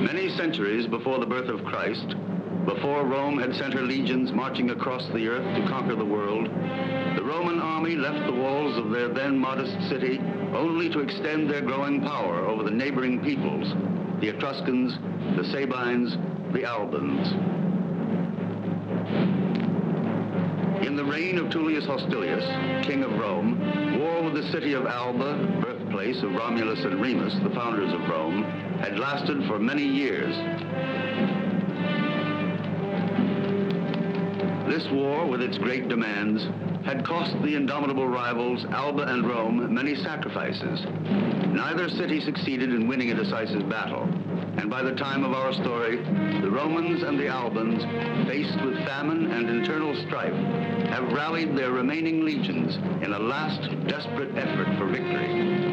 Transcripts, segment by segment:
Many centuries before the birth of Christ, before Rome had sent her legions marching across the earth to conquer the world, the Roman army left the walls of their then modest city only to extend their growing power over the neighboring peoples, the Etruscans, the Sabines, the Albans. In the reign of Tullius Hostilius, king of Rome, war with the city of Alba, birthplace of Romulus and Remus, the founders of Rome, had lasted for many years. This war, with its great demands, had cost the indomitable rivals Alba and Rome many sacrifices. Neither city succeeded in winning a decisive battle, and by the time of our story, the Romans and the Albans, faced with famine and internal strife, have rallied their remaining legions in a last desperate effort for victory.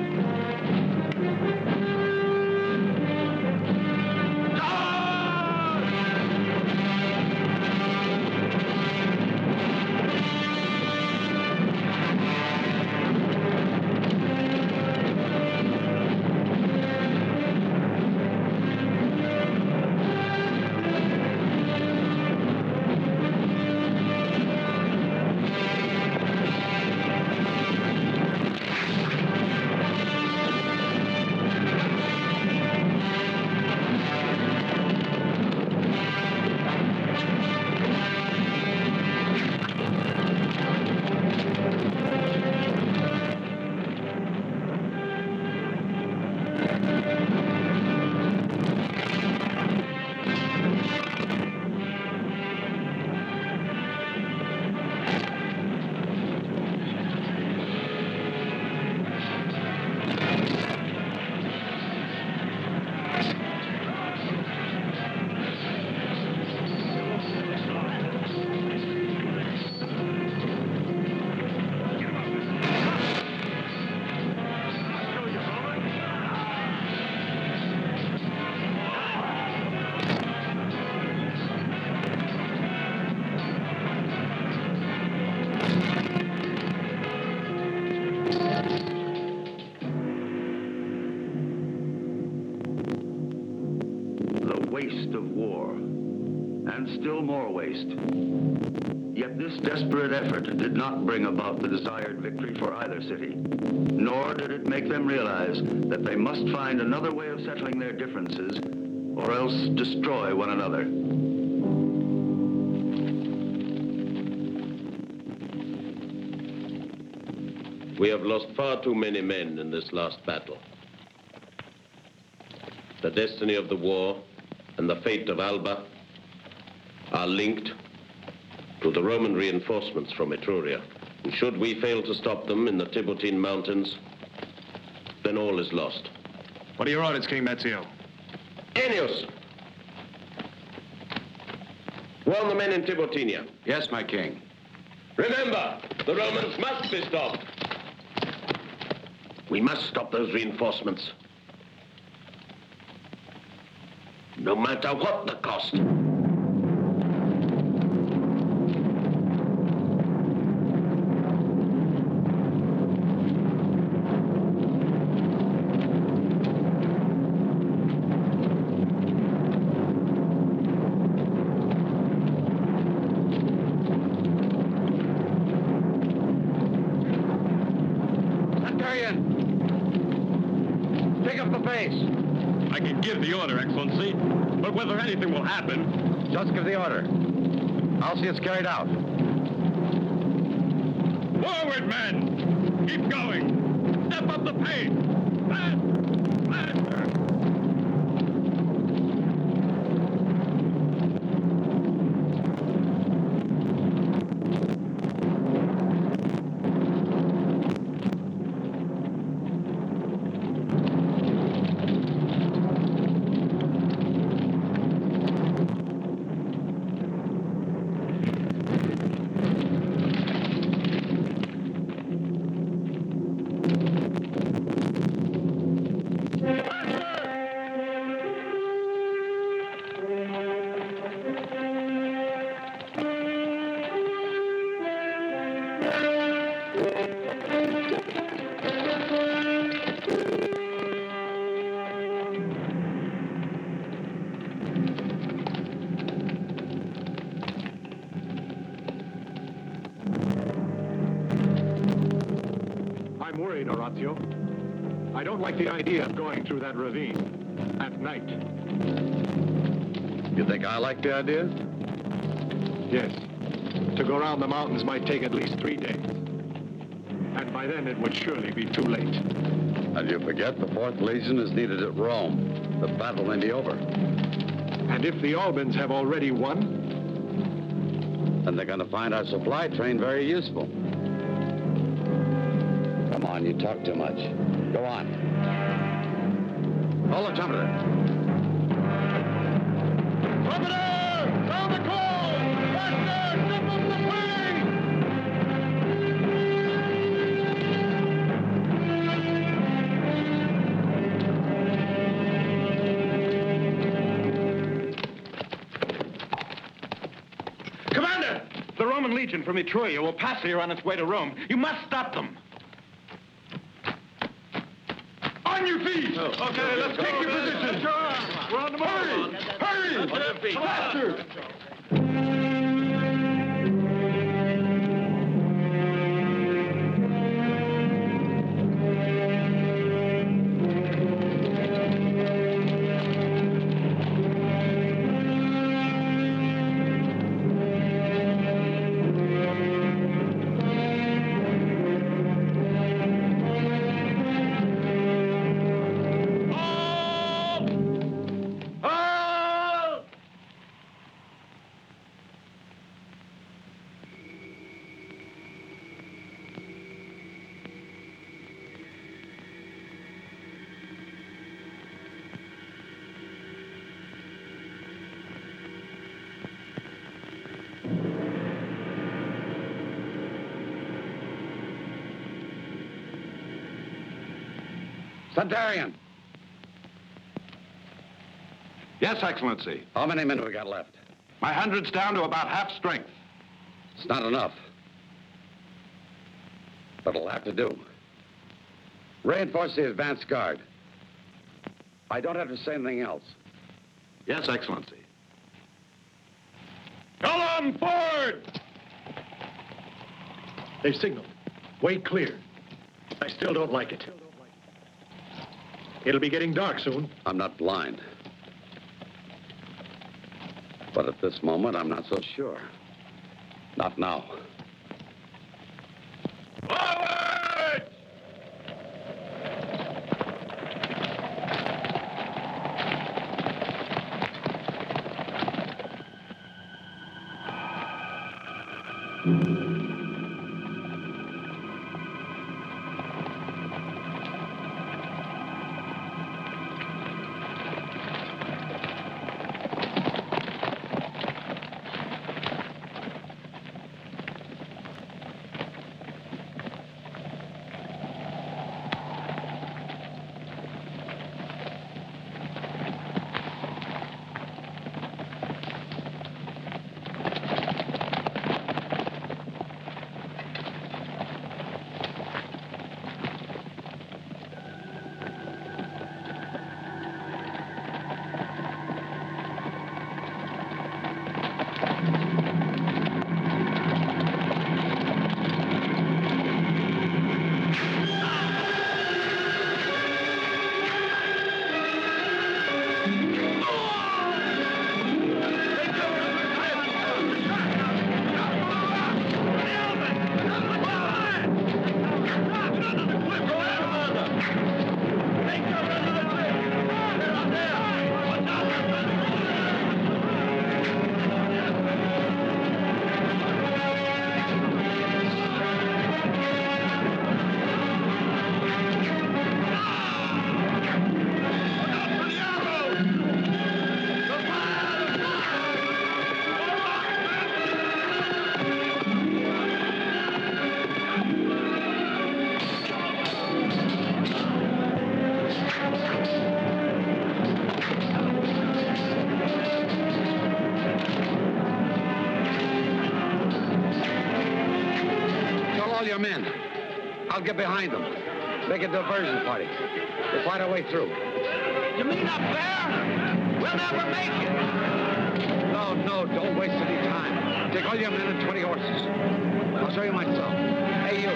Waste of war, and still more waste. Yet this desperate effort did not bring about the desired victory for either city, nor did it make them realize that they must find another way of settling their differences, or else destroy one another. We have lost far too many men in this last battle. The destiny of the war and the fate of Alba are linked to the Roman reinforcements from Etruria. And should we fail to stop them in the Tiburtine Mountains, then all is lost. What are your orders, King Mazzio? Ennius! Warn the men in Tiburtinia. Yes, my king. Remember, the Romans must be stopped. We must stop those reinforcements. No matter what the cost. Centurion! Pick up the pace! I can give the order, Excellency, but whether anything will happen... Just give the order. I'll see it's carried out. Forward, men! Keep going! Step up the pace! Fast! Faster! Faster! I'm worried, Orazio. I don't like the idea of going through that ravine at night. You think I like the idea? Yes. To go around the mountains might take at least 3 days. And by then it would surely be too late. And you forget the 4th Legion is needed at Rome. The battle may be over. And if the Albans have already won? Then they're going to find our supply train very useful. Come on, you talk too much. Go on. Hold the trumpeter. Trumpeter! Sound the call! Faster! Step up the plane! Commander! The Roman Legion from Etruria will pass here on its way to Rome. You must stop them. On your feet! Okay, let's take your position. We're on the move. Hurry! Hurry! Faster! Centurion! Yes, Excellency. How many men have we got left? My 100's down to about half strength. It's not enough. But it'll have to do. Reinforce the advance guard. I don't have to say anything else. Yes, Excellency. Come on forward! They've signaled. Way clear. I still don't like it. It'll be getting dark soon. I'm not blind. But at this moment, I'm not so sure. Not now. Forward! Your men. I'll get behind them. Make a diversion party. We'll fight our way through. You mean up there? We'll never make it. No, don't waste any time. Take all your men and 20 horses. I'll show you myself. Hey, you.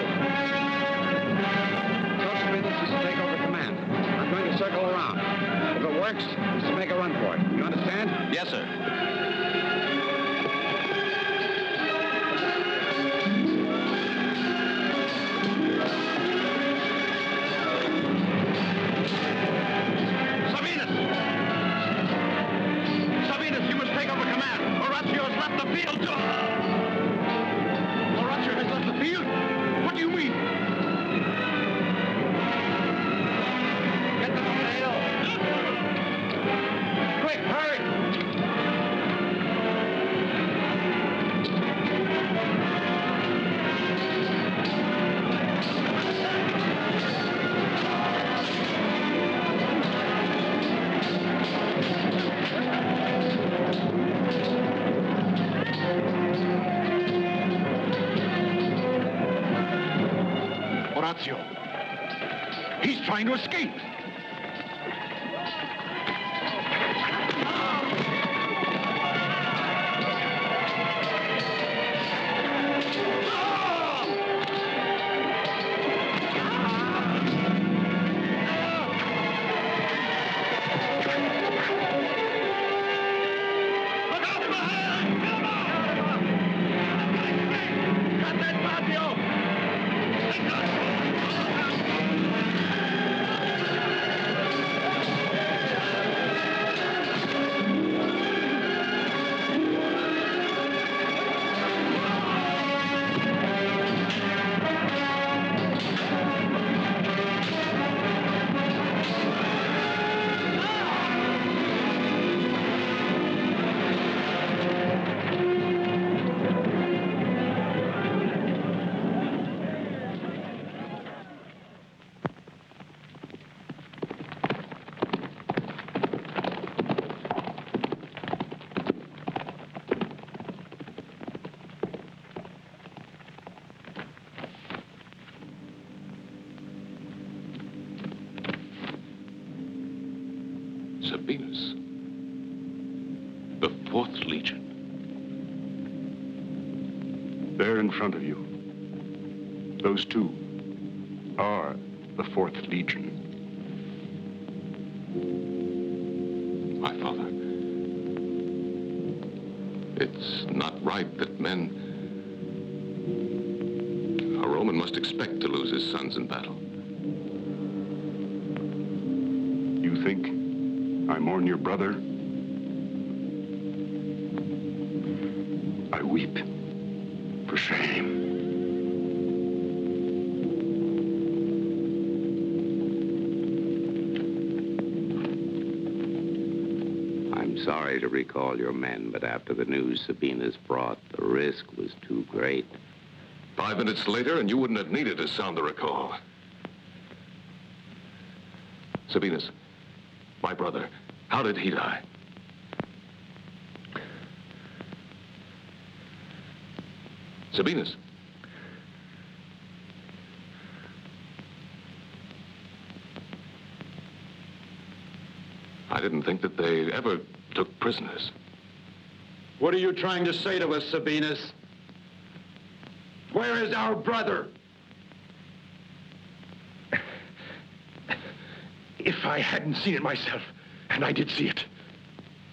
Tell Sabinus to take over command. I'm going to circle around. If it works, he's to make a run for it. You understand? Yes, sir. Sabinus, you must take over command. Horatio has left the field. Horatio has left the field? What do you mean? Get them on the hill. Quick, hurry. Horatio. He's trying to escape. Sabinus. The 4th Legion. There in front of you. Those two are the 4th Legion. My father. It's not right that men... A Roman must expect to lose his sons in battle. You think I mourn your brother? I weep for shame. I'm sorry to recall your men, but after the news Sabinus brought, the risk was too great. 5 minutes later, and you wouldn't have needed to sound the recall. Sabinus, my brother, how did he die? Sabinus. I didn't think that they ever took prisoners. What are you trying to say to us, Sabinus? Where is our brother? If I hadn't seen it myself, and I did see it,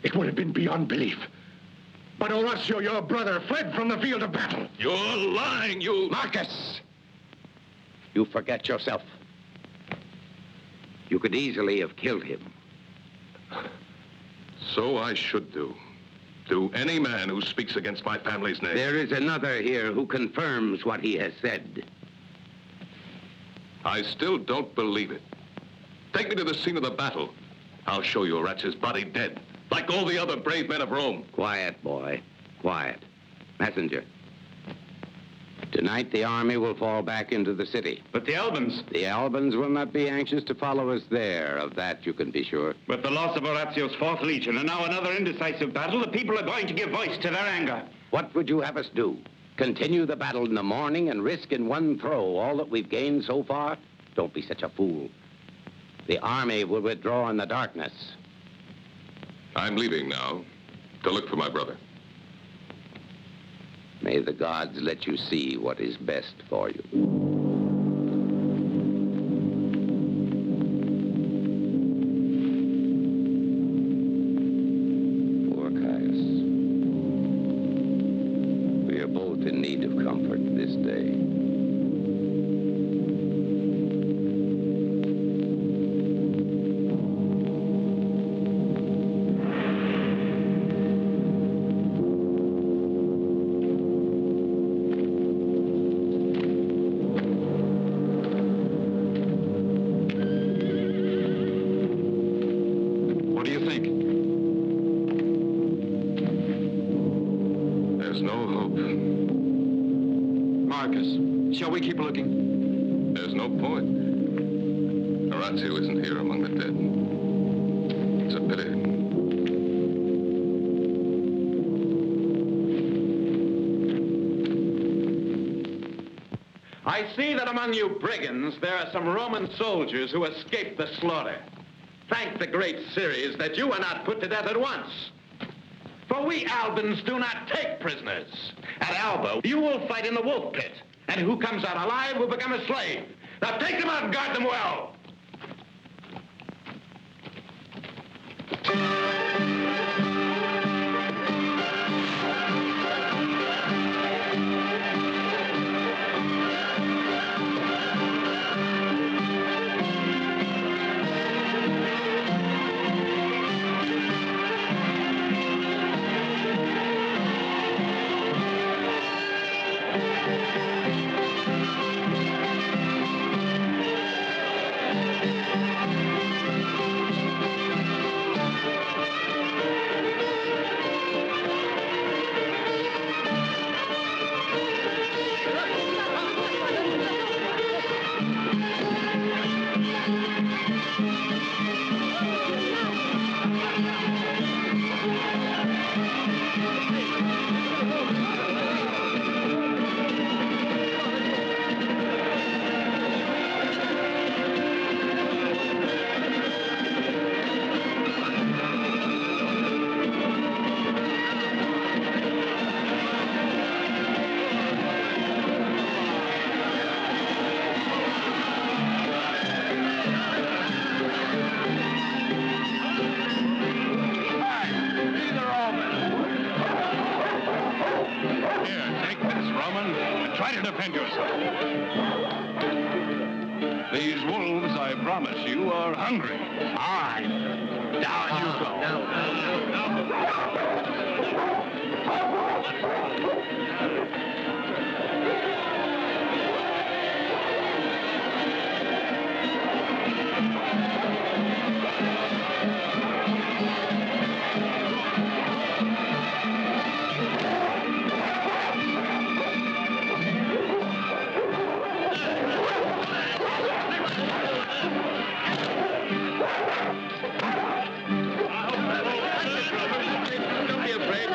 it would have been beyond belief. But Horatio, your brother, fled from the field of battle. You're lying, you... Marcus! You forget yourself. You could easily have killed him. So I should do. To any man who speaks against my family's name. There is another here who confirms what he has said. I still don't believe it. Take me to the scene of the battle. I'll show you Horatio's body dead, like all the other brave men of Rome. Quiet, boy. Quiet. Messenger. Tonight, the army will fall back into the city. But the Albans. The Albans will not be anxious to follow us there. Of that you can be sure. With the loss of Horatio's 4th Legion and now another indecisive battle, the people are going to give voice to their anger. What would you have us do? Continue the battle in the morning and risk in one throw all that we've gained so far? Don't be such a fool. The army will withdraw in the darkness. I'm leaving now to look for my brother. May the gods let you see what is best for you. Poor Caius. We are both in need of comfort this day. What do you think? There's no hope. Marcus, shall we keep looking? There's no point. Horatio isn't here among the dead. It's a pity. I see that among you brigands, there are some Roman soldiers who escaped the slaughter. Thank the great Ceres that you were not put to death at once. For we Albans do not take prisoners. At Alba, you will fight in the wolf pit. And who comes out alive will become a slave. Now take them out and guard them well. Here, take this, Roman, and try to defend yourself. These wolves, I promise you, are hungry. All right. Down you go. Don't be afraid.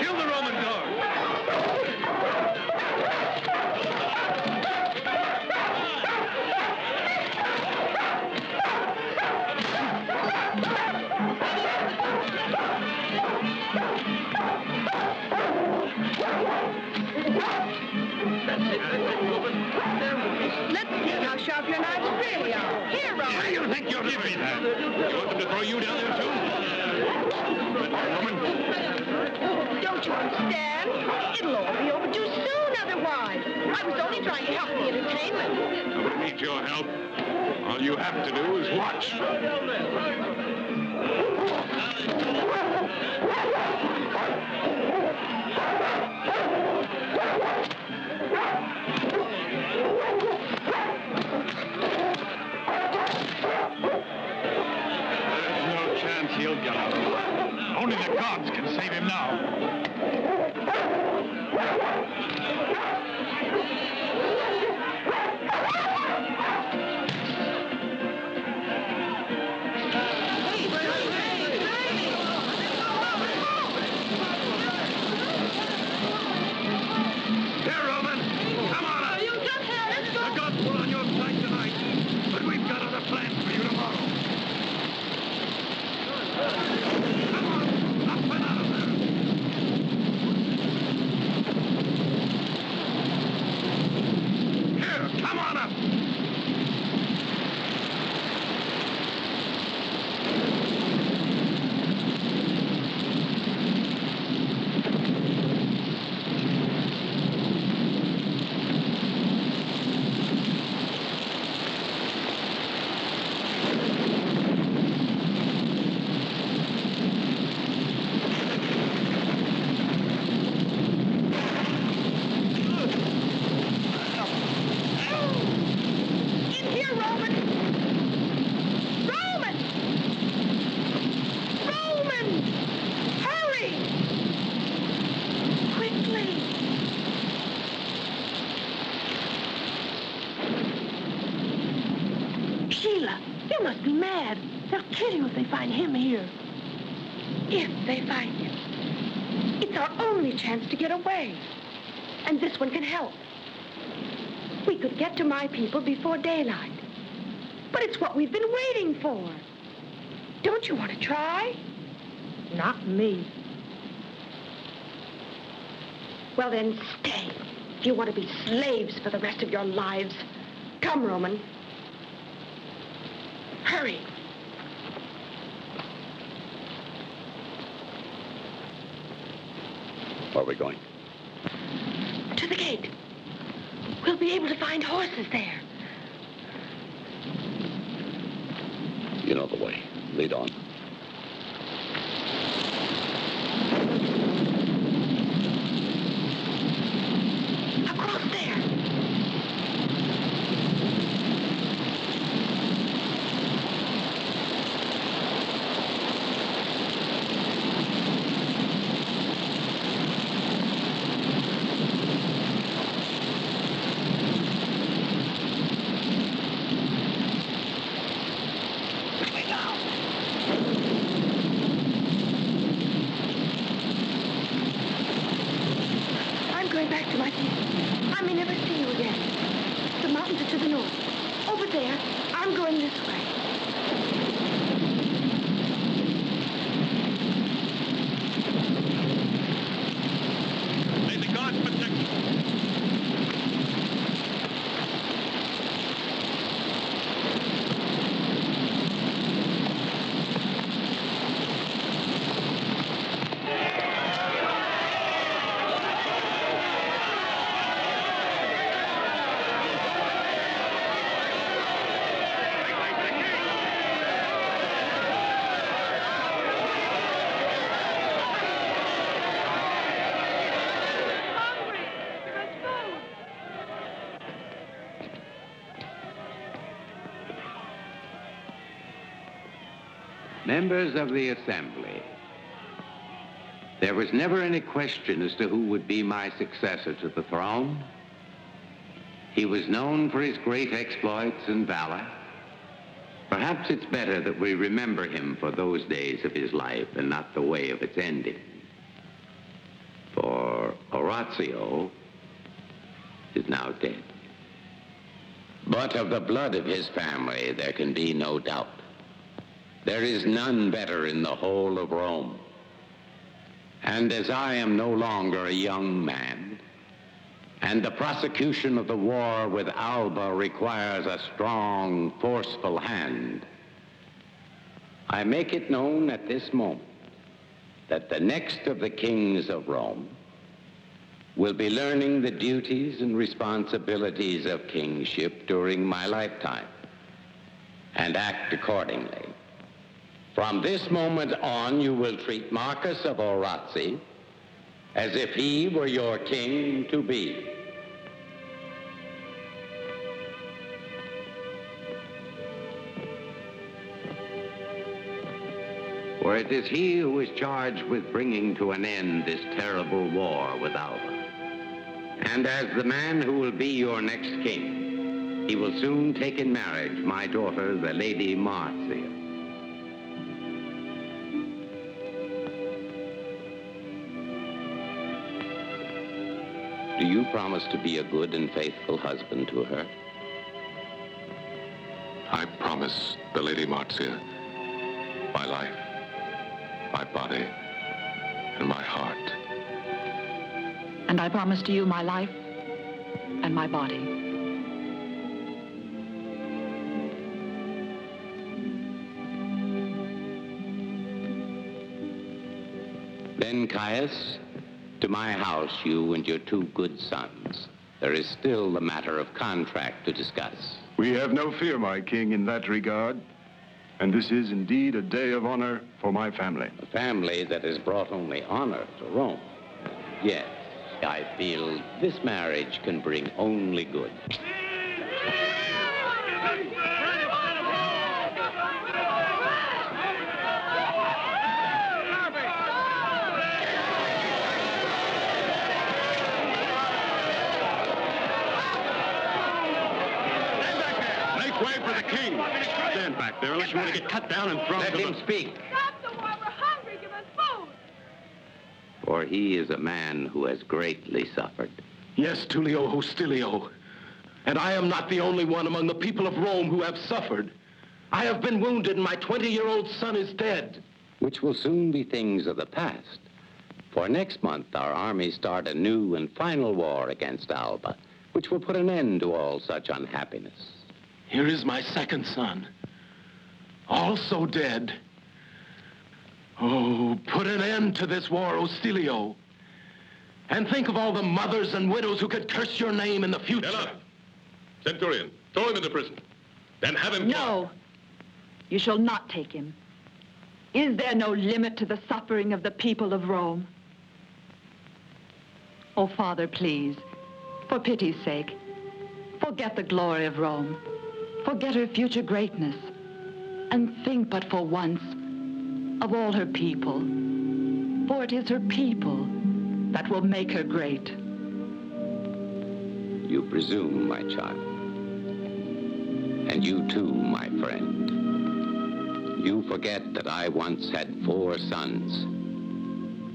Kill the Roman dog. Let's see how sharp your knives really are. Here, Roman. You think you'll give me that? You want them to throw you down there, too? Roman, Don't you understand? It'll all be over too soon otherwise. I was only trying to help the entertainment. nobody needs your help. All you have to do is watch. There's no chance he'll get out. Only the gods can save him now. Sheila, you must be mad. They'll kill you if they find him here. If they find him. It's our only chance to get away. And this one can help. We could get to my people before daylight. But it's what we've been waiting for. Don't you want to try? Not me. Well, then, stay. If you want to be slaves for the rest of your lives. Come, Roman. Hurry. Where are we going? To the gate. We'll be able to find horses there. You know the way. Lead on. Across there. I'm going back to my people. I may never see you again. The mountains are to the north. Over there, I'm going this way. May the gods protect you. Members of the Assembly, there was never any question as to who would be my successor to the throne. He was known for his great exploits and valor. Perhaps it's better that we remember him for those days of his life and not the way of its ending. For Orazio is now dead. But of the blood of his family, there can be no doubt. There is none better in the whole of Rome. And as I am no longer a young man, and the prosecution of the war with Alba requires a strong, forceful hand, I make it known at this moment that the next of the kings of Rome will be learning the duties and responsibilities of kingship during my lifetime, and act accordingly. From this moment on, you will treat Marcus of Orazzi as if he were your king to be. For it is he who is charged with bringing to an end this terrible war with Alba. And as the man who will be your next king, he will soon take in marriage my daughter, the Lady Marcia. Do you promise to be a good and faithful husband to her? I promise the Lady Marcia my life, my body, and my heart. And I promise to you my life and my body. Then, Caius, to my house, you and your two good sons. There is still the matter of contract to discuss. We have no fear, my king, in that regard. And this is indeed a day of honor for my family. A family that has brought only honor to Rome. Yes, I feel this marriage can bring only good. way for the king. Stand back there unless you want to get cut down and thrown Let to him the... speak. Stop the war. We're hungry. Give us food. For he is a man who has greatly suffered. Yes, Tullio Hostilio. And I am not the only one among the people of Rome who have suffered. I have been wounded, and my 20-year-old son is dead. Which will soon be things of the past. For next month, our armies start a new and final war against Alba, which will put an end to all such unhappiness. Here is my second son, also dead. Oh, put an end to this war, Hostilio. And think of all the mothers and widows who could curse your name in the future. Enough. Centurion, throw him into prison. Then have him... No. You shall not take him. Is there no limit to the suffering of the people of Rome? Oh, Father, please, for pity's sake, forget the glory of Rome. Forget her future greatness. And think but for once of all her people. For it is her people that will make her great. You presume, my child. And you too, my friend. You forget that I once had 4 sons.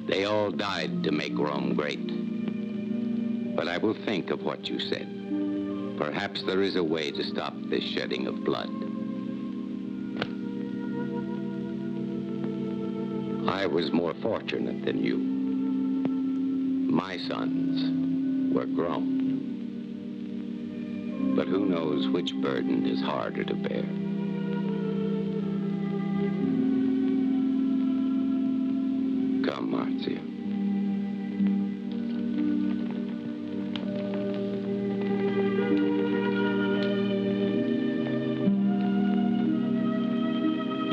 They all died to make Rome great. But I will think of what you said. Perhaps there is a way to stop this shedding of blood. I was more fortunate than you. My sons were grown. But who knows which burden is harder to bear? Come, Marcia.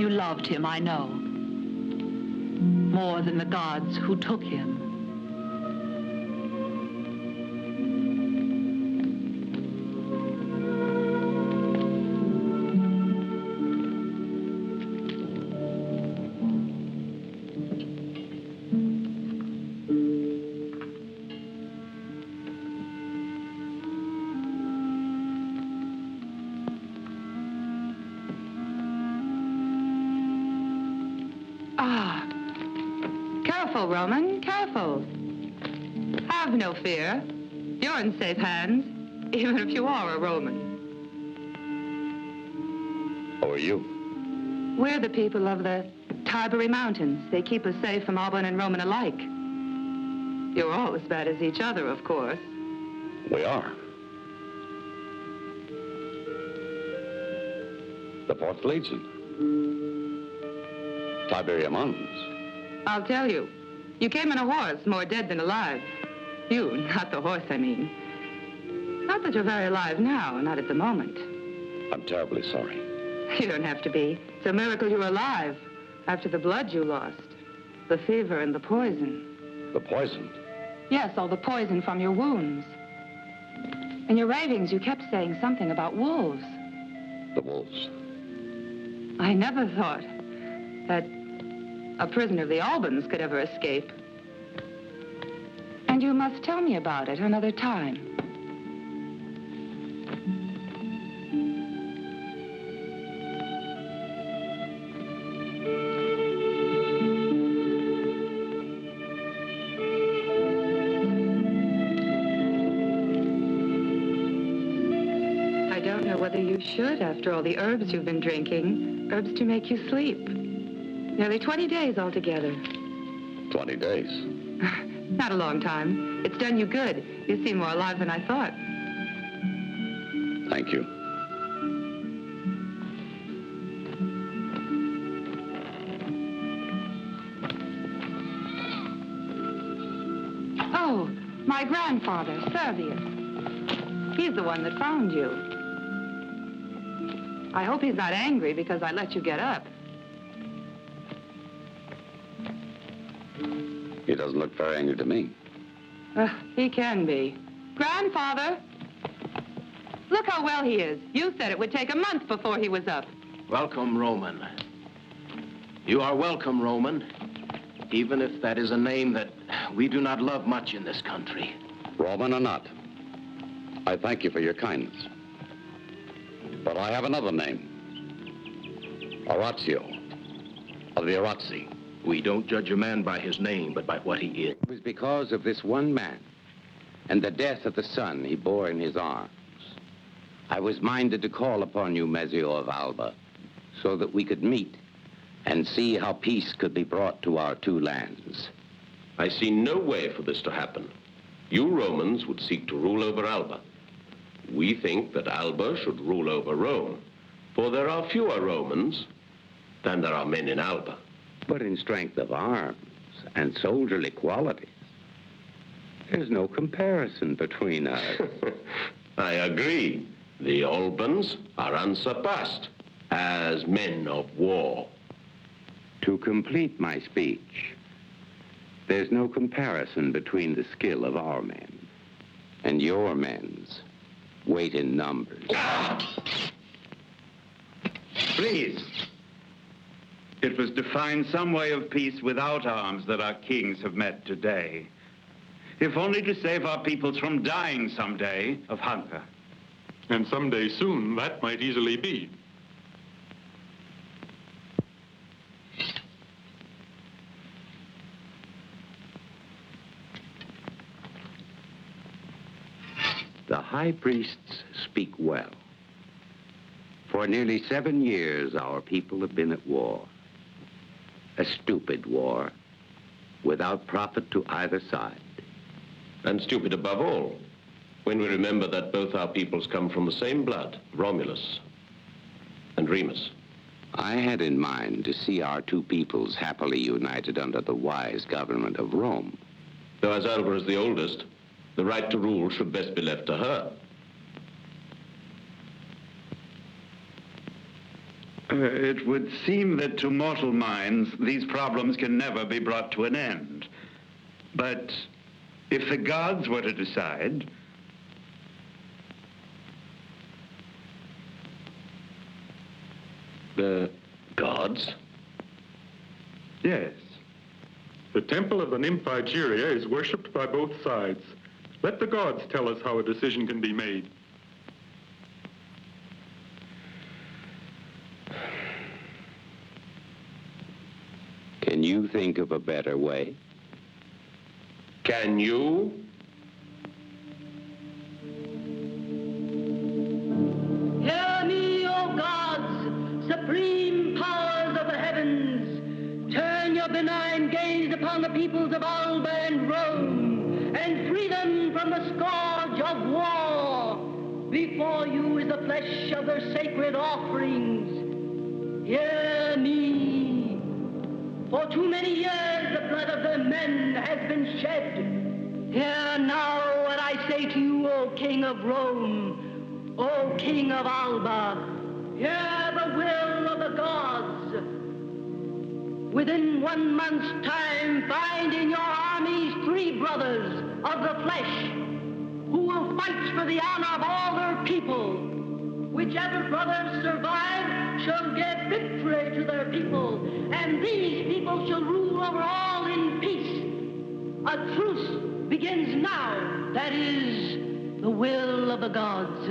You loved him, I know. More than the gods who took him. Careful, Roman, careful. Have no fear. You're in safe hands, even if you are a Roman. Who are you? We're the people of the Tiberi Mountains. They keep us safe from Alban and Roman alike. You're all as bad as each other, of course. We are. The 4th Legion. Tiberia Mountains. I'll tell you. You came in a horse, more dead than alive. You, not the horse, I mean. Not that you're very alive now, not at the moment. I'm terribly sorry. You don't have to be. It's a miracle you're alive after the blood you lost. The fever and the poison. The poison? Yes, all the poison from your wounds. In your ravings, you kept saying something about wolves. The wolves. I never thought that a prisoner of the Albans could ever escape. And you must tell me about it another time. I don't know whether you should after all the herbs you've been drinking. Herbs to make you sleep. Nearly 20 days altogether. 20 days? Not a long time. It's done you good. You seem more alive than I thought. Thank you. Oh, my grandfather, Servius. He's the one that found you. I hope he's not angry because I let you get up. He doesn't look very angry to me. He can be. Grandfather! Look how well he is. You said it would take a month before he was up. Welcome, Roman. You are welcome, Roman, even if that is a name that we do not love much in this country. Roman or not, I thank you for your kindness. But I have another name. Orazio, of the Orazzi. We don't judge a man by his name, but by what he is. It was because of this one man and the death of the son he bore in his arms. I was minded to call upon you, Mezio of Alba, so that we could meet and see how peace could be brought to our two lands. I see no way for this to happen. You Romans would seek to rule over Alba. We think that Alba should rule over Rome, for there are fewer Romans than there are men in Alba. But in strength of arms and soldierly qualities, there's no comparison between us. I agree. The Albans are unsurpassed as men of war. To complete my speech, there's no comparison between the skill of our men and your men's weight in numbers. Please. It was to find some way of peace without arms that our kings have met today. If only to save our peoples from dying someday of hunger. And someday soon, that might easily be. The high priests speak well. For nearly 7 years, our people have been at war. A stupid war, without profit to either side. And stupid above all, when we remember that both our peoples come from the same blood, Romulus and Remus. I had in mind to see our two peoples happily united under the wise government of Rome. Though as Alba is the oldest, the right to rule should best be left to her. It would seem that to mortal minds, these problems can never be brought to an end. But if the gods were to decide... The gods? Yes. The temple of the nymph Igeria is worshipped by both sides. Let the gods tell us how a decision can be made. Can you think of a better way? Can you? Hear me, O gods, supreme powers of the heavens. Turn your benign gaze upon the peoples of Alba and Rome, and free them from the scourge of war. Before you is the flesh of their sacred offerings. Hear me. For too many years the blood of their men has been shed. Hear now what I say to you, O King of Rome, O King of Alba. Hear the will of the gods. Within 1 month's time, find in your armies 3 brothers of the flesh who will fight for the honor of all their people. Whichever brothers survive shall give victory to their people, and these people shall rule over all in peace. A truce begins now. That is the will of the gods.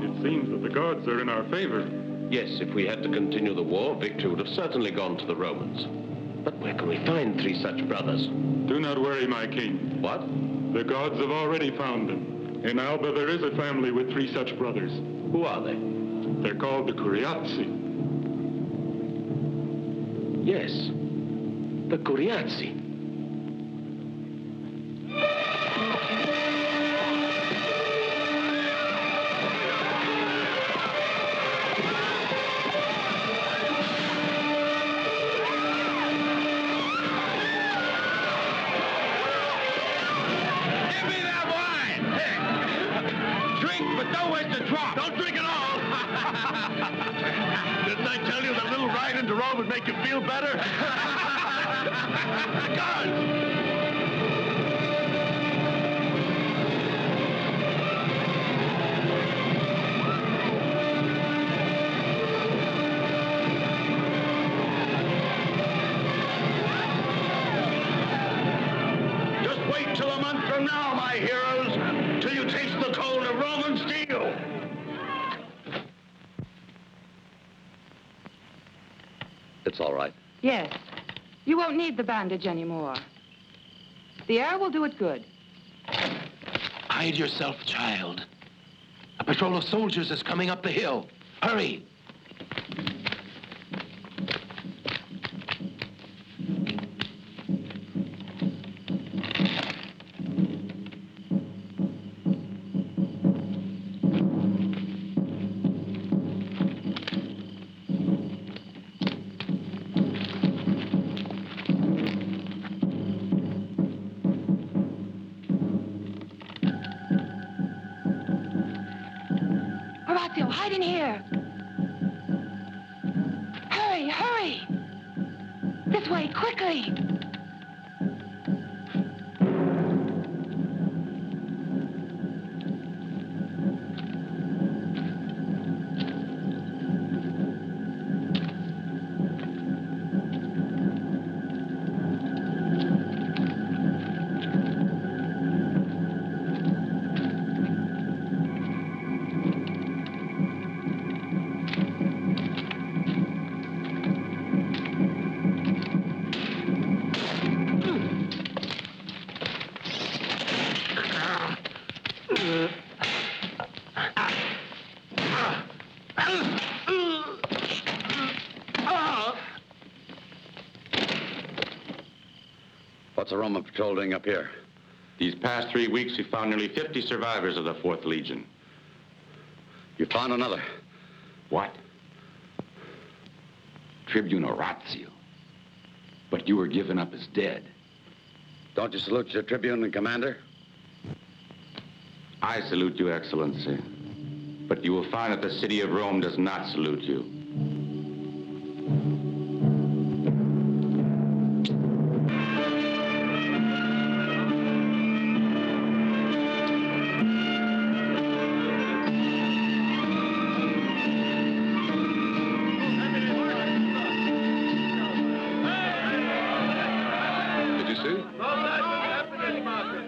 It seems that the gods are in our favor. Yes, if we had to continue the war, victory would have certainly gone to the Romans. But where can we find 3 such brothers? Do not worry, my king. What? The gods have already found them. In Alba, there is a family with 3 such brothers. Who are they? They're called the Curiazzi. Yes, the Curiazzi. Don't drink it all! Didn't I tell you that a little ride into Rome would make you feel better? Guards! Just wait my heroes, till you taste the cold of Roman steel. It's all right. Yes. You won't need the bandage anymore. The air will do it good. Hide yourself, child. A patrol of soldiers is coming up the hill. Hurry! Horatio, hide in here. Hurry, hurry. This way, quickly. What's the Roman patrol doing up here? These past 3 weeks, we found nearly 50 survivors of the 4th Legion. You found another. What? Tribune Orazio. But you were given up as dead. Don't you salute your tribune and commander? I salute you, Excellency. But you will find that the city of Rome does not salute you. Did you see?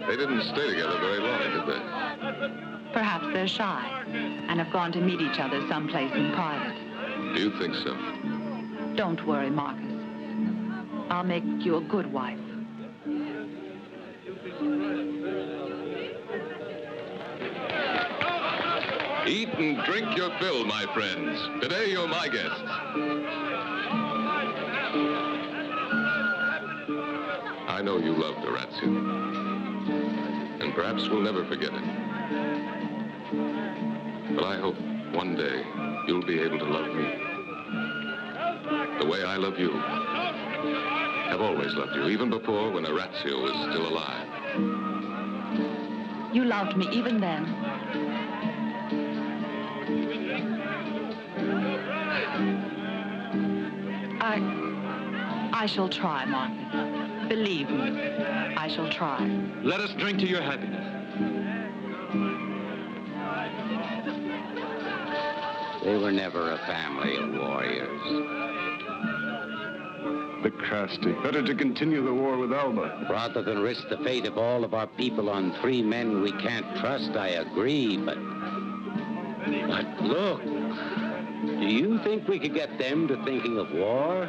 They didn't stay together very long, did they? Perhaps they're shy and have gone to meet each other someplace in private. Do you think so? Don't worry, Marcus. I'll make you a good wife. Eat and drink your fill, my friends. Today you're my guests. I know you loved Orazio. And perhaps we'll never forget it. But I hope one day you'll be able to love me the way I love you. I've always loved you, even before when Orazio was still alive. You loved me even then. I shall try, Marcus. Believe me, I shall try. Let us drink to your happiness. They were never a family of warriors. The crusty. Better to continue the war with Alba. Rather than risk the fate of all of our people on 3 men we can't trust, I agree, but look, do you think we could get them to thinking of war?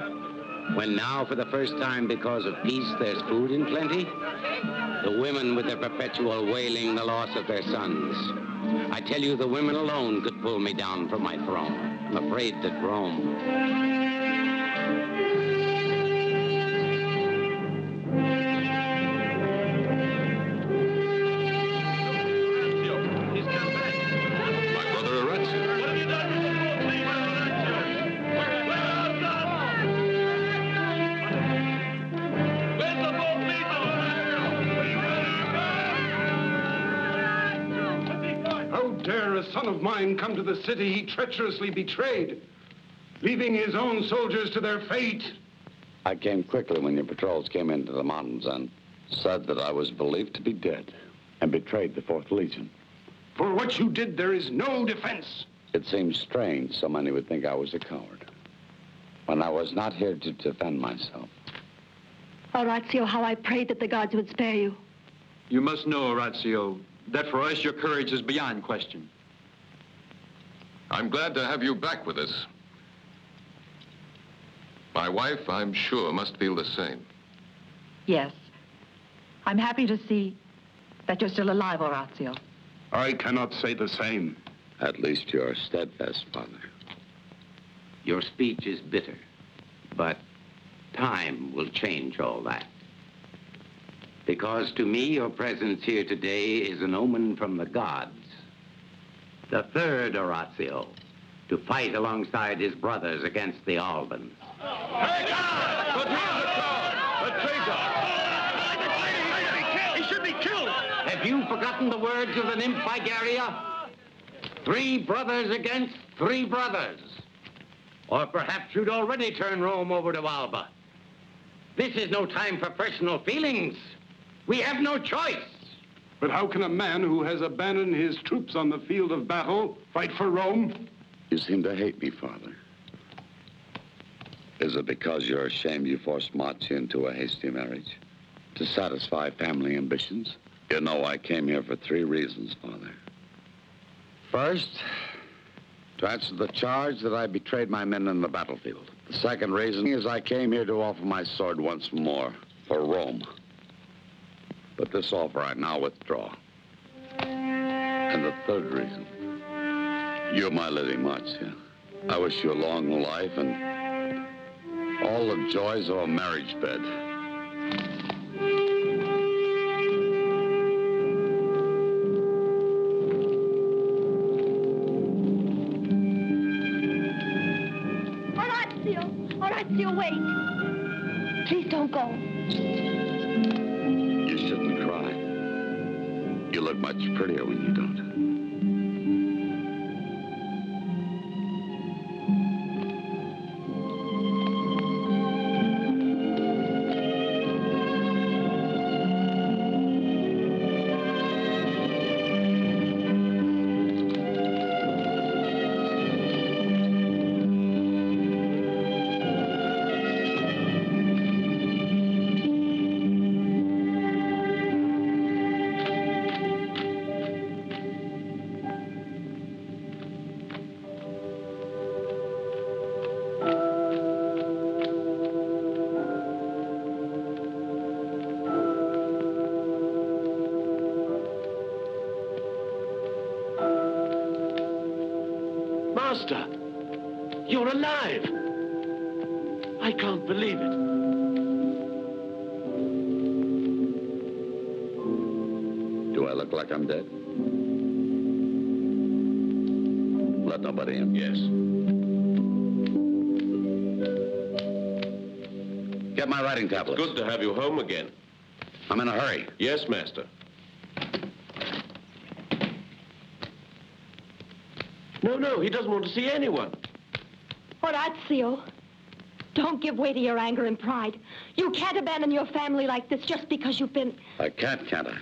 When now, for the first time, because of peace, there's food in plenty? The women with their perpetual wailing the loss of their sons. I tell you, the women alone could pull me down from my throne. I'm afraid that Rome... Son of mine come to the city he treacherously betrayed, leaving his own soldiers to their fate. I came quickly when your patrols came into the mountains and said that I was believed to be dead and betrayed the 4th Legion. For what you did, there is no defense. It seems strange so many would think I was a coward when I was not here to defend myself. Orazio, how I prayed that the gods would spare you. You must know, Orazio, that for us your courage is beyond question. I'm glad to have you back with us. My wife, I'm sure, must feel the same. Yes. I'm happy to see that you're still alive, Orazio. I cannot say the same. At least you're steadfast, Father. Your speech is bitter, but time will change all that. Because to me, your presence here today is an omen from the gods. The third Orazio, to fight alongside his brothers against the Albans. He should be killed! Have you forgotten the words of the nymph Igeria? 3 brothers against 3 brothers. Or perhaps you'd already turn Rome over to Alba. This is no time for personal feelings. We have no choice. But how can a man who has abandoned his troops on the field of battle fight for Rome? You seem to hate me, Father. Is it because you're ashamed you forced Machi into a hasty marriage? To satisfy family ambitions? You know, I came here for 3 reasons, Father. First, to answer the charge that I betrayed my men in the battlefield. The second reason is I came here to offer my sword once more for Rome. But this offer I now withdraw. And the third reason, you're my Lady Marzia. I wish you a long life and all the joys of a marriage bed. Orazio, wait. Please don't go. You shouldn't cry. You look much prettier when you don't. Master, you're alive. I can't believe it. Do I look like I'm dead? Let nobody in. Yes. Get my writing tablets. Good to have you home again. I'm in a hurry. Yes, Master. No, he doesn't want to see anyone. Orazio, don't give way to your anger and pride. You can't abandon your family like this just because you've been... I can't I?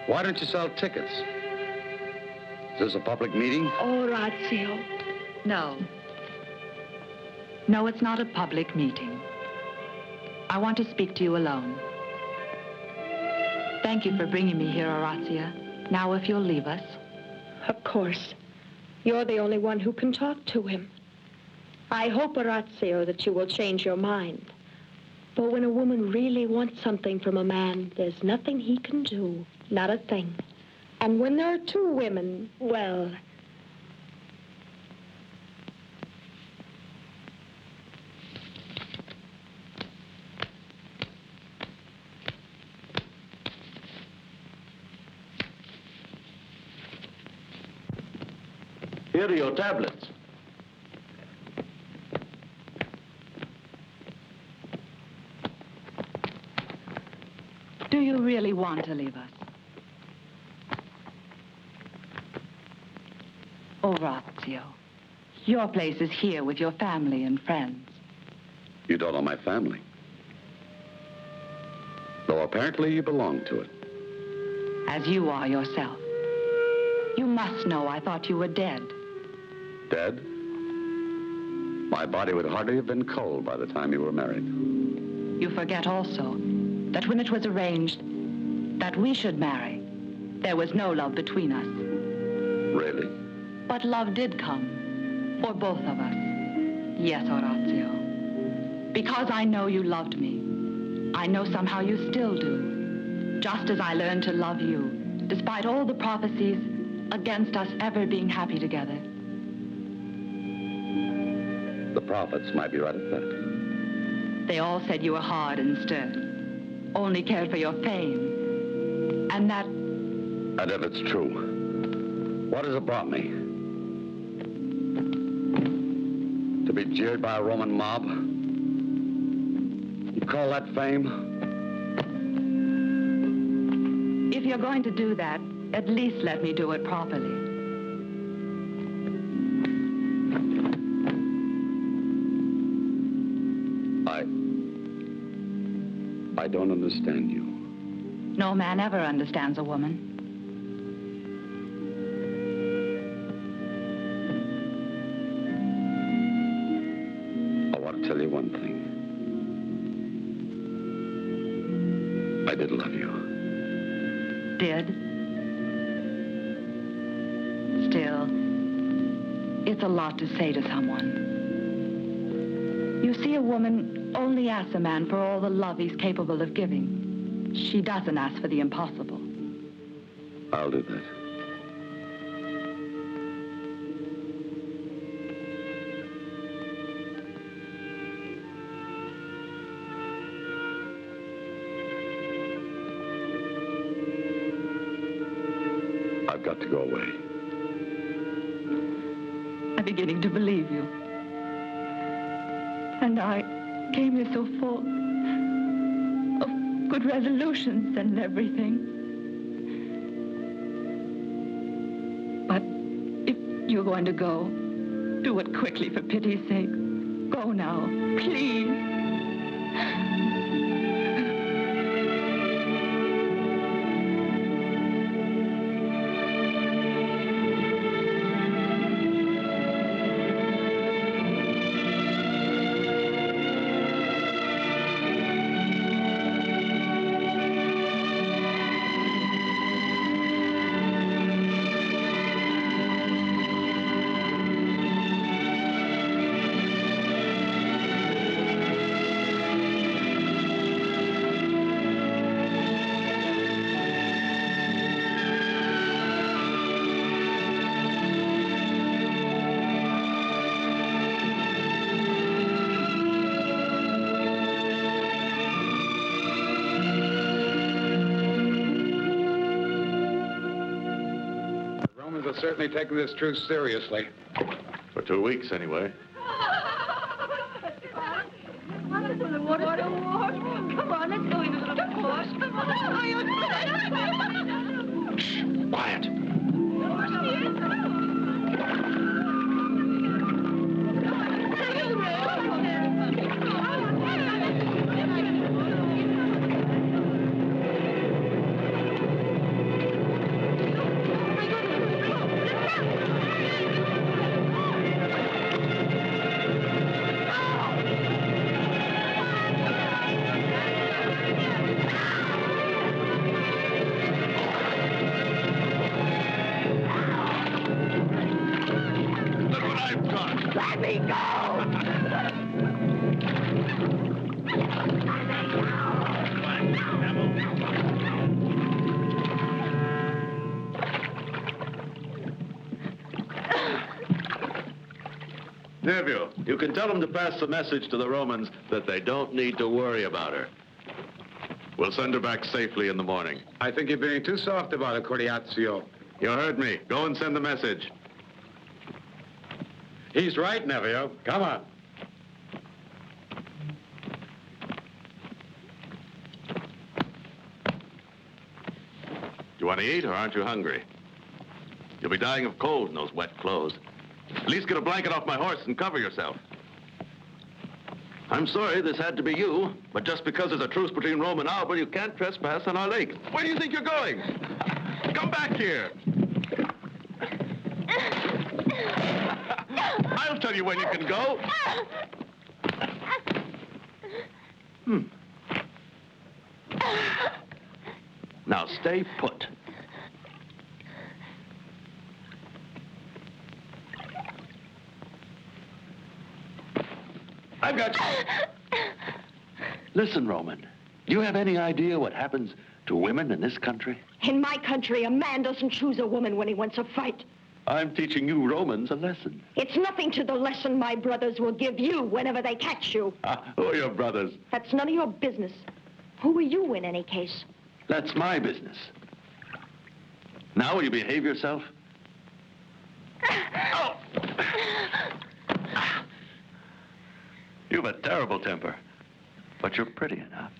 Why don't you sell tickets? Is this a public meeting? Orazio. No. No, it's not a public meeting. I want to speak to you alone. Thank you for bringing me here, Orazio. Now, if you'll leave us. Of course. You're the only one who can talk to him. I hope, Orazio, that you will change your mind. For when a woman really wants something from a man, there's nothing he can do. Not a thing. And when there are 2 women, well... Here are your tablets. Do you really want to leave us? Orazio, your place is here with your family and friends. You don't know my family. Though apparently you belong to it. As you are yourself. You must know I thought you were dead. Dead? My body would hardly have been cold by the time you were married. You forget also that when it was arranged that we should marry, there was no love between us. Really? But love did come for both of us. Yes, Orazio. Because I know you loved me. I know somehow you still do. Just as I learned to love you, despite all the prophecies against us ever being happy together. The prophets might be right at that. They all said you were hard and stern, only cared for your fame, and that... And if it's true, what has it brought me? To be jeered by a Roman mob? You call that fame? If you're going to do that, at least let me do it properly. I don't understand you. No man ever understands a woman. I want to tell you one thing. I did love you. Did? Still, it's a lot to say to someone. You see, a woman only asks a man for all the love he's capable of giving. She doesn't ask for the impossible. I'll do that. I've got to go away. I'm beginning to believe you. And I came here so full of good resolutions and everything. But if you're going to go, do it quickly for pity's sake. Go now, please. Certainly taking this truce seriously. For 2 weeks, anyway. Come on, let's go into the horse. Come on. Shh, quiet. Let me go! Nephew, you can tell them to pass the message to the Romans that they don't need to worry about her. We'll send her back safely in the morning. I think you're being too soft about it, Coriazio. You heard me. Go and send the message. He's right, Nevio. Come on. You want to eat or aren't you hungry? You'll be dying of cold in those wet clothes. At least get a blanket off my horse and cover yourself. I'm sorry this had to be you, but just because there's a truce between Rome and Alba, you can't trespass on our lake. Where do you think you're going? Come back here. I'll tell tell you when you can go. Now stay put. I've got you. Listen, Roman, do you have any idea what happens to women in this country? In my country, a man doesn't choose a woman when he wants a fight. I'm teaching you Romans a lesson. It's nothing to the lesson my brothers will give you whenever they catch you. Who are your brothers? That's none of your business. Who are you in any case? That's my business. Now will you behave yourself? Oh! You have a terrible temper, but you're pretty enough.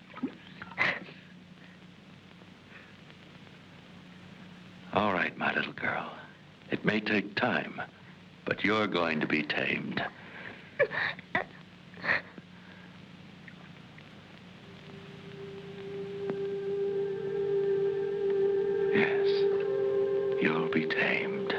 All right, my little girl. It may take time, but you're going to be tamed. Yes, you'll be tamed.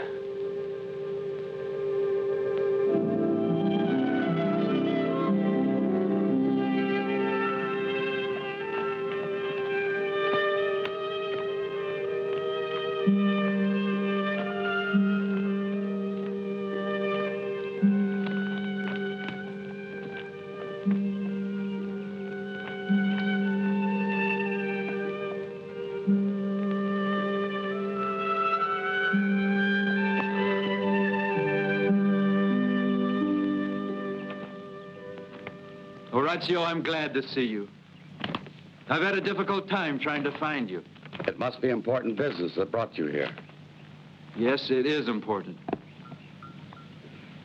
Horatio, I'm glad to see you. I've had a difficult time trying to find you. It must be important business that brought you here. Yes, it is important.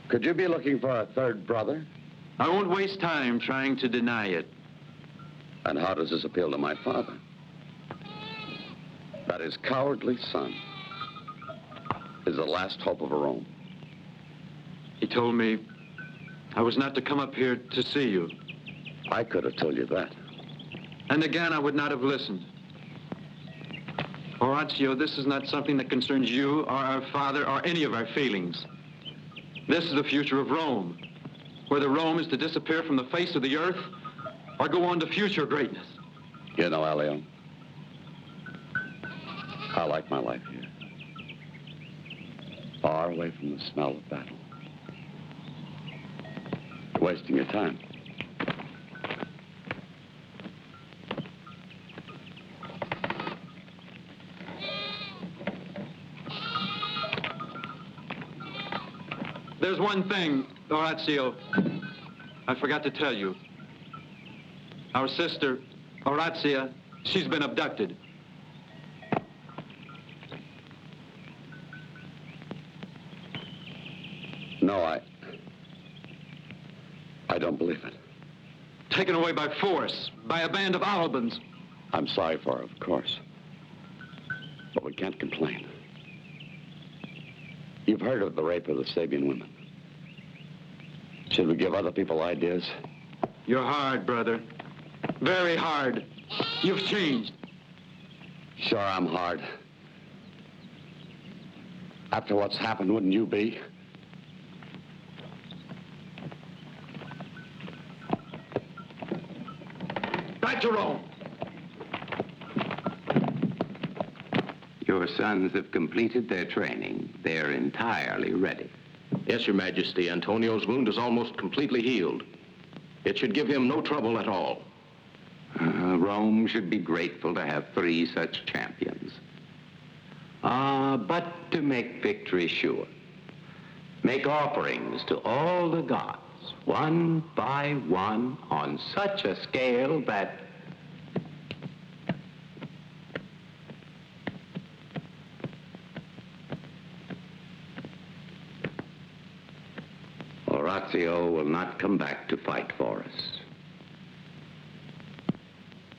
Could you be looking for a third brother? I won't waste time trying to deny it. And how does this appeal to my father? That his cowardly son is the last hope of Rome. He told me I was not to come up here to see you. I could have told you that. And again, I would not have listened. Horatio, this is not something that concerns you or our father or any of our feelings. This is the future of Rome, whether Rome is to disappear from the face of the earth or go on to future greatness. You know, Elio, I like my life here. Far away from the smell of battle. You're wasting your time. There's one thing, Horatio, I forgot to tell you. Our sister, Horatia, she's been abducted. No, I don't believe it. Taken away by force, by a band of Albans. I'm sorry for her, of course. But we can't complain. You've heard of the rape of the Sabian women. Should we give other people ideas? You're hard, brother. Very hard. You've changed. Sure, I'm hard. After what's happened, wouldn't you be? Back to Rome. Your sons have completed their training. They're entirely ready. Yes, Your Majesty. Antonio's wound is almost completely healed. It should give him no trouble at all. Rome should be grateful to have 3 such champions. But to make victory sure, make offerings to all the gods, one by one, on such a scale that Horatio will not come back to fight for us.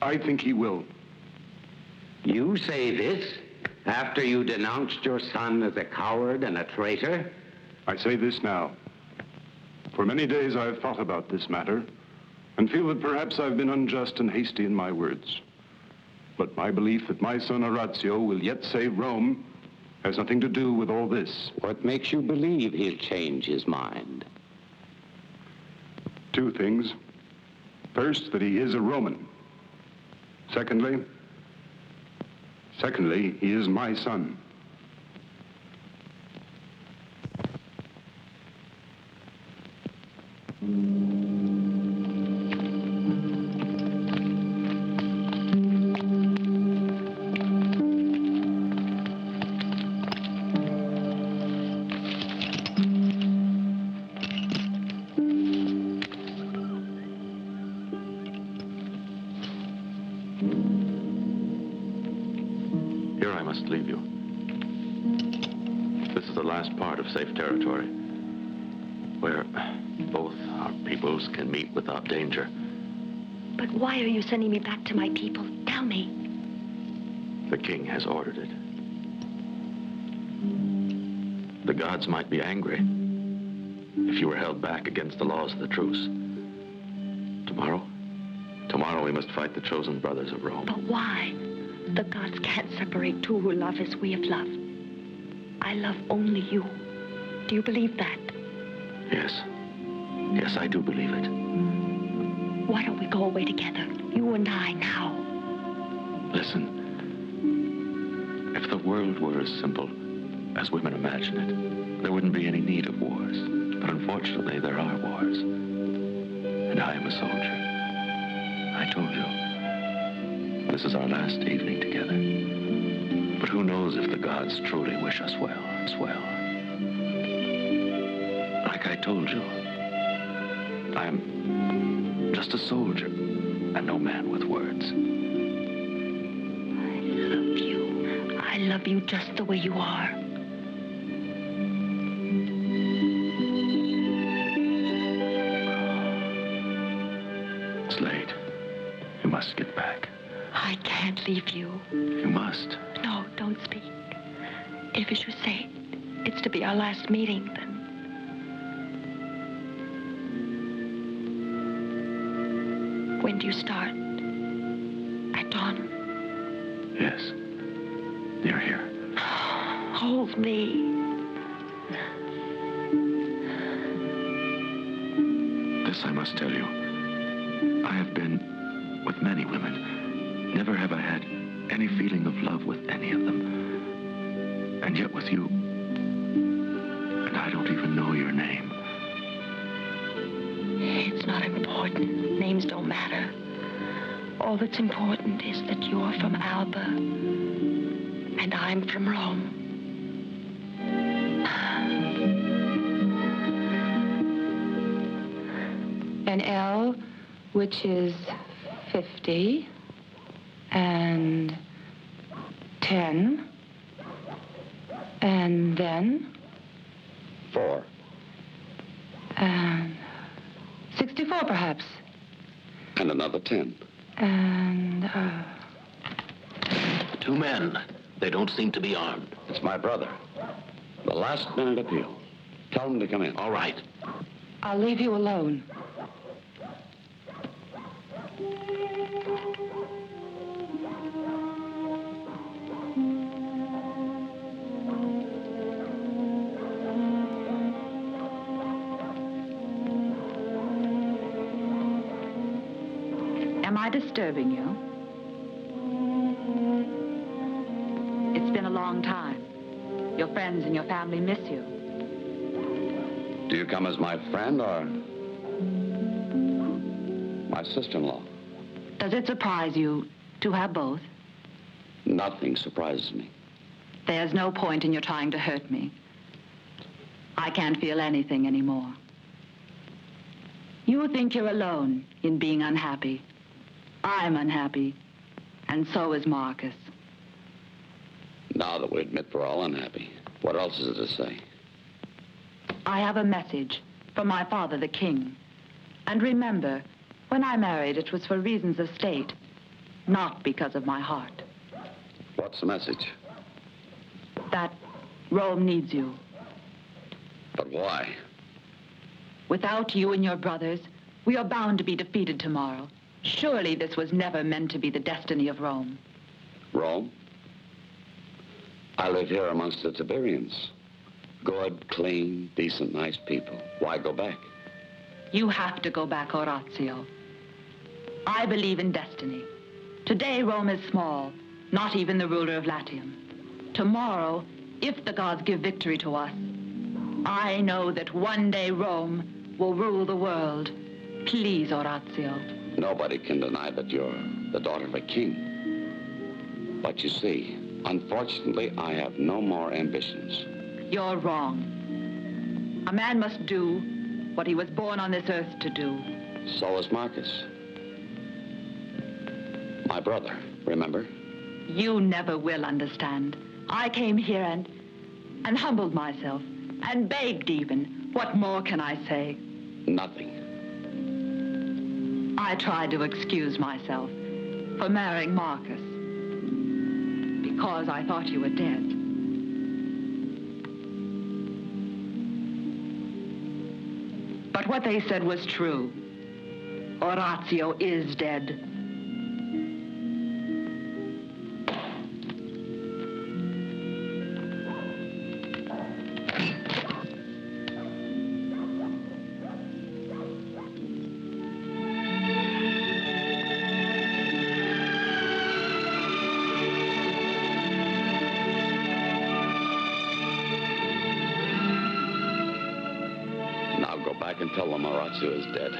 I think he will. You say this after you denounced your son as a coward and a traitor? I say this now. For many days I've thought about this matter and feel that perhaps I've been unjust and hasty in my words. But my belief that my son Horatio will yet save Rome has nothing to do with all this. What makes you believe he'll change his mind? two things. First, that he is a Roman. Secondly, he is my son. Here I must leave you. This is the last part of safe territory, where both our peoples can meet without danger. But why are you sending me back to my people? Tell me. The king has ordered it. The gods might be angry if you were held back against the laws of the truce. Tomorrow we must fight the chosen brothers of Rome. But why? The gods can't separate two who love as we have loved. I love only you. Do you believe that? Yes. Yes, I do believe it. Why don't we go away together, you and I, now? Listen. If the world were as simple as women imagine it, there wouldn't be any need of wars. But unfortunately, there are wars. And I am a soldier. I told you. This is our last evening together. But who knows if the gods truly wish us well. Like I told you, I am just a soldier and no man with words. I love you just the way you are. It's late. You must get back. I can't leave you. You must. No, don't speak. If as you say, it's to be our last meeting, then... When do you start? At dawn? Yes. You're here. Hold me. This I must tell you. I have been with many women. Never have I had any feeling of love with any of them. And yet with you, and I don't even know your name. It's not important. Names don't matter. All that's important is that you're from Alba, and I'm from Rome. An L, which is 50, and 10, and then 4. and 64, perhaps, And another 10. and 2 men. They don't seem to be armed. It's my brother. The last minute appeal. Tell him to come in. All right. I'll leave you alone. Am I disturbing you? It's been a long time. Your friends and your family miss you. Do you come as my friend or my sister-in-law? Does it surprise you to have both? Nothing surprises me. There's no point in your trying to hurt me. I can't feel anything anymore. You think you're alone in being unhappy. I'm unhappy, and so is Marcus. Now that we admit we're all unhappy, what else is there to say? I have a message from my father, the king. And remember, when I married, it was for reasons of state, not because of my heart. What's the message? That Rome needs you. But why? Without you and your brothers, we are bound to be defeated tomorrow. Surely this was never meant to be the destiny of Rome. Rome? I live here amongst the Tiberians. Good, clean, decent, nice people. Why go back? You have to go back, Orazio. I believe in destiny. Today, Rome is small, not even the ruler of Latium. Tomorrow, if the gods give victory to us, I know that one day Rome will rule the world. Please, Orazio. Nobody can deny that you're the daughter of a king. But you see, unfortunately, I have no more ambitions. You're wrong. A man must do what he was born on this earth to do. So is Marcus. My brother, remember? You never will understand. I came here and humbled myself, and begged even. What more can I say? Nothing. I tried to excuse myself for marrying Marcus because I thought you were dead. But what they said was true. Orazio is dead. Now go back and tell them Orazio is dead.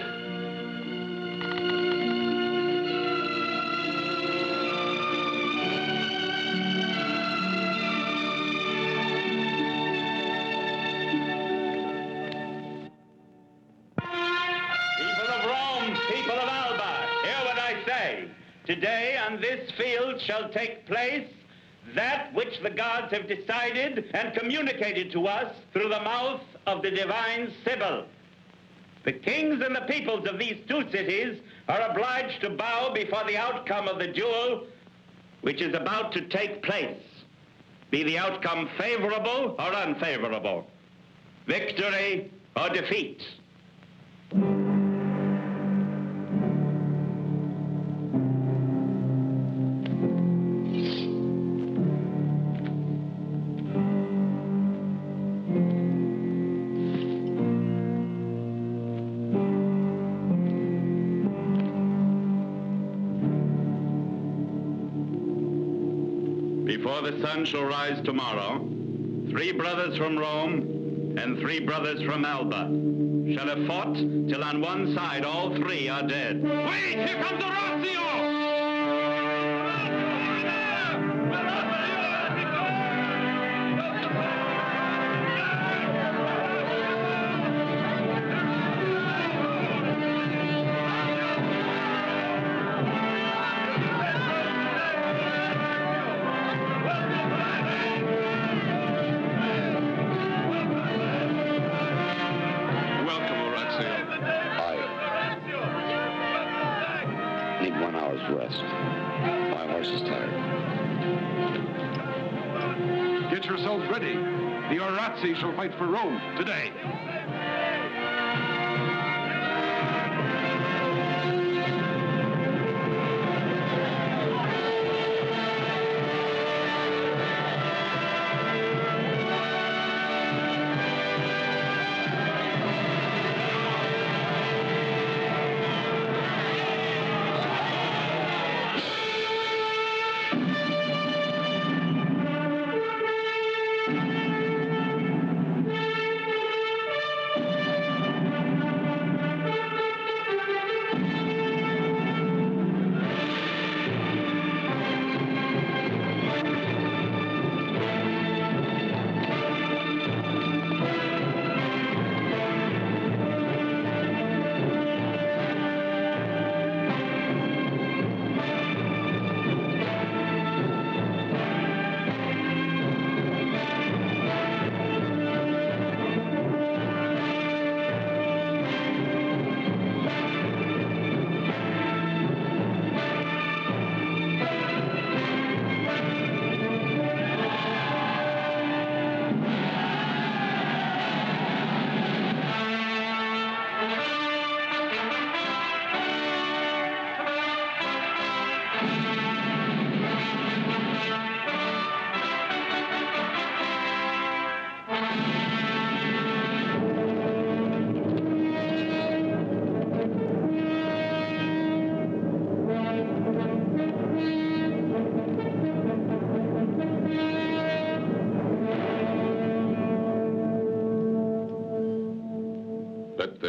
People of Rome, people of Alba, hear what I say. Today on this field shall take place that which the gods have decided and communicated to us through the mouth of the divine Sibyl. The kings and the peoples of these two cities are obliged to bow before the outcome of the duel which is about to take place, be the outcome favorable or unfavorable, victory or defeat. Before the sun shall rise tomorrow, 3 brothers from Rome and 3 brothers from Alba shall have fought till on one side all 3 are dead. Wait! Here comes Orazio! Need 1 hour's rest. My horse is tired. Get yourselves ready. The Orazzi shall fight for Rome today.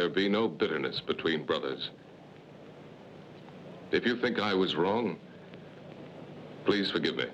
there be no bitterness between brothers. If you think I was wrong, please forgive me.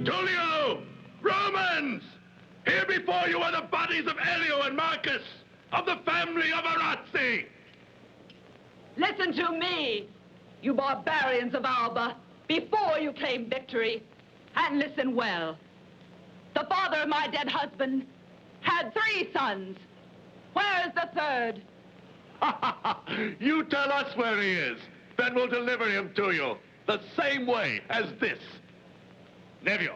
Tulio! Romans! Here before you are the bodies of Elio and Marcus, of the family of Arazzi! Listen to me, you barbarians of Alba, before you claim victory. And listen well. The father of my dead husband had 3 sons. Where is the third? You tell us where he is, then we'll deliver him to you, the same way as this. Nevio.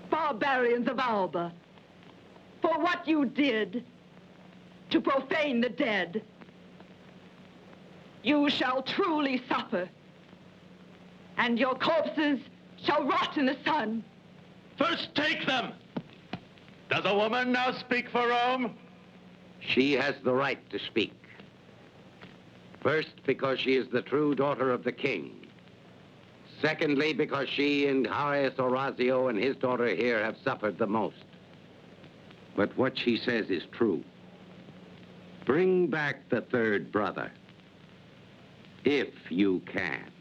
Barbarians of Alba, for what you did to profane the dead, you shall truly suffer And your corpses shall rot in the sun. First take them! Does a woman now speak for Rome? She has the right to speak. First, because she is the true daughter of the king. Secondly, because she and Darius Orazio and his daughter here have suffered the most. But what she says is true. Bring back the third brother. If you can.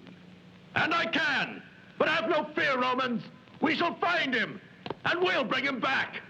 And I can! But have no fear, Romans! We shall find him! And we'll bring him back!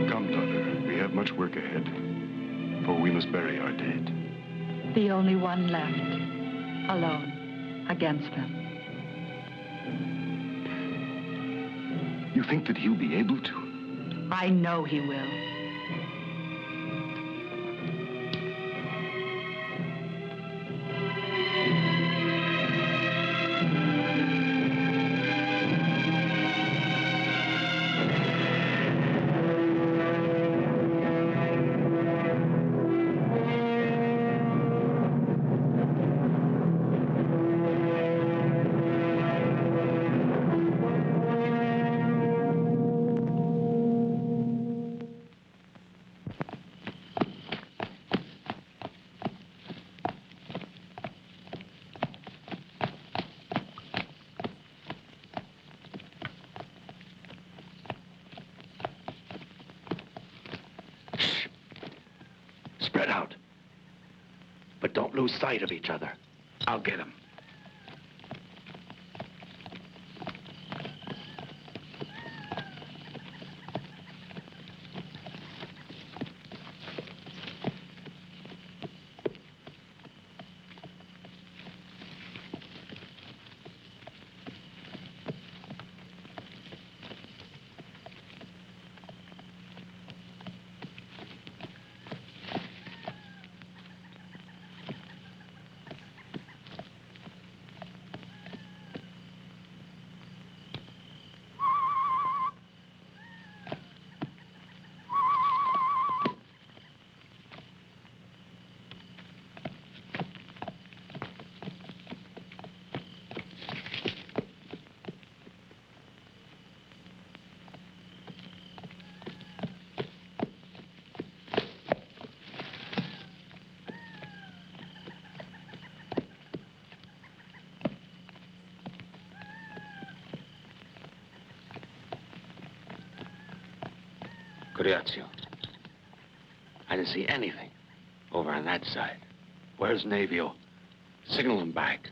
Come, daughter. We have much work ahead, for we must bury our dead. The only one left, alone, against them. You think that he'll be able to? I know he will. Spread out. But don't lose sight of each other. I'll get him. Curazio. I didn't see anything over on that side. Where's Navio? Signal him back.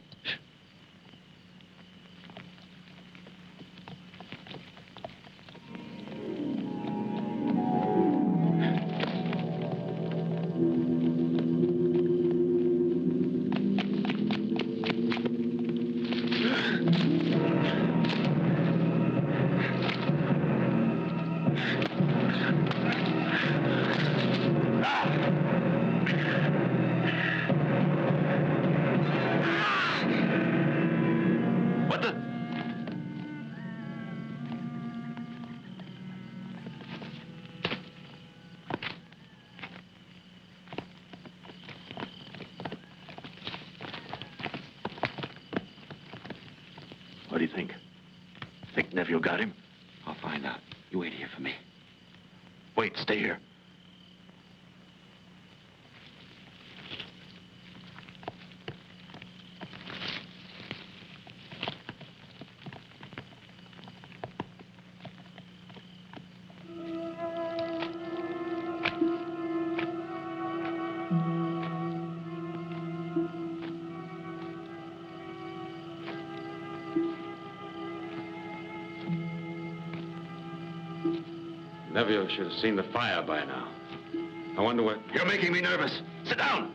What do you think? Think Neville got him? I'll find out. You wait here for me. Wait, stay here. Nevio should have seen the fire by now. I wonder what... You're making me nervous. Sit down.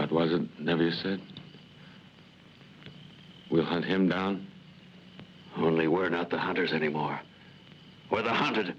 What was it Nevius said? We'll hunt him down? Only we're not the hunters anymore. We're the hunted.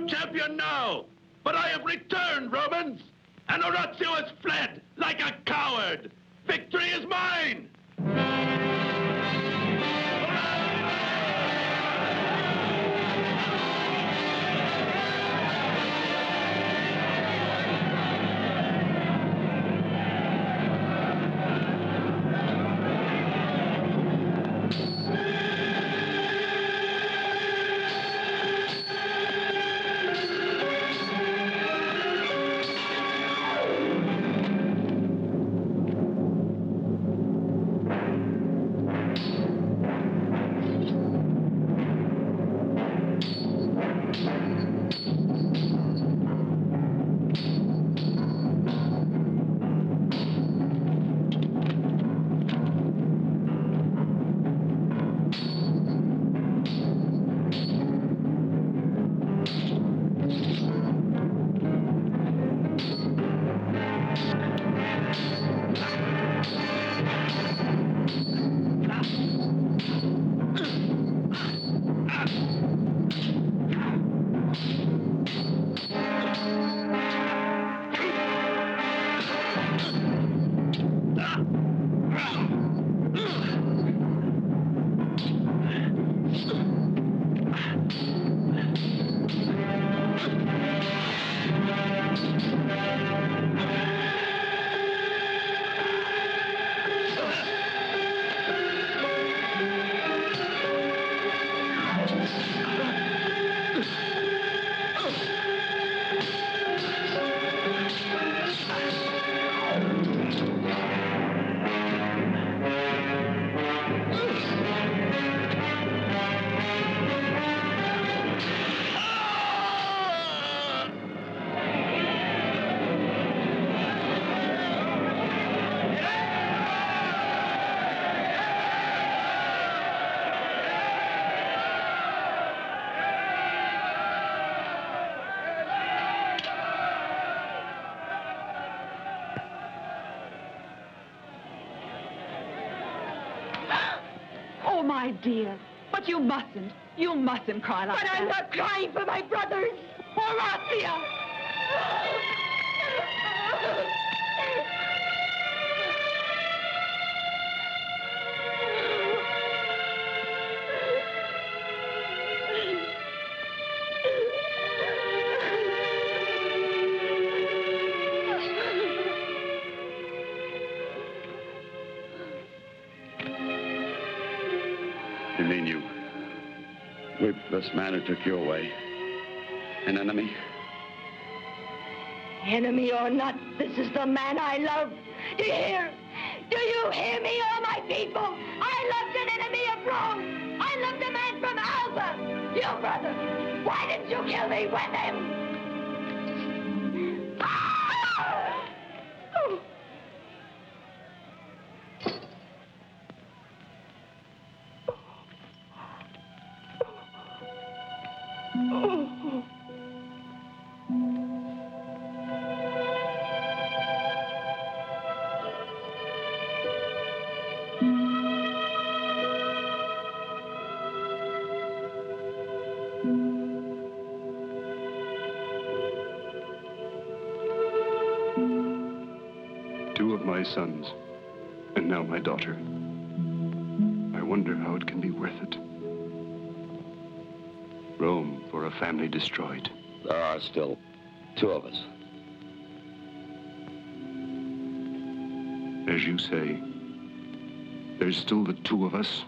Champion now! But I have returned, Romans! And Orazio has fled like a coward! Victory is mine! Oh, my dear. But you mustn't. You mustn't cry like But that. I'm not crying for my brothers. Horatia! You mean you whipped this man who took you away? An enemy? Enemy or not, this is the man I love. Do you hear? Do you hear me, all my people? I loved an enemy of Rome. I loved a man from Alba. You, brother, why didn't you kill me with him? Ah! Oh. Oh. Two of my sons, and now my daughter. I wonder how it can be worth it. Rome for a family destroyed. There are still two of us. As you say, there's still the two of us.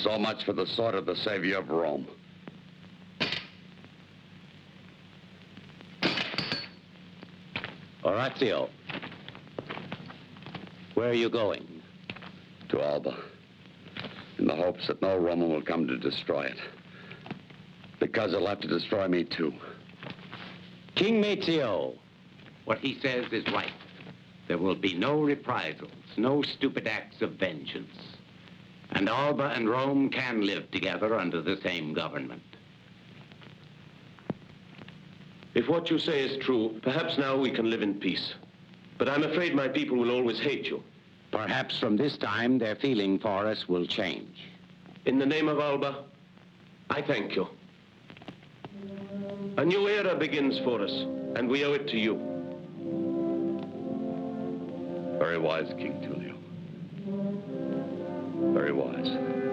So much for the sword of the savior of Rome. Orazio, where are you going? To Alba, in the hopes that no Roman will come to destroy it. Because they'll have to destroy me too. King Maezio, what he says is right. There will be no reprisals, no stupid acts of vengeance. And Alba and Rome can live together under the same government. If what you say is true, perhaps now we can live in peace. But I'm afraid my people will always hate you. Perhaps from this time their feeling for us will change. In the name of Alba, I thank you. A new era begins for us, and we owe it to you. Very wise, King Tulio. Very wise.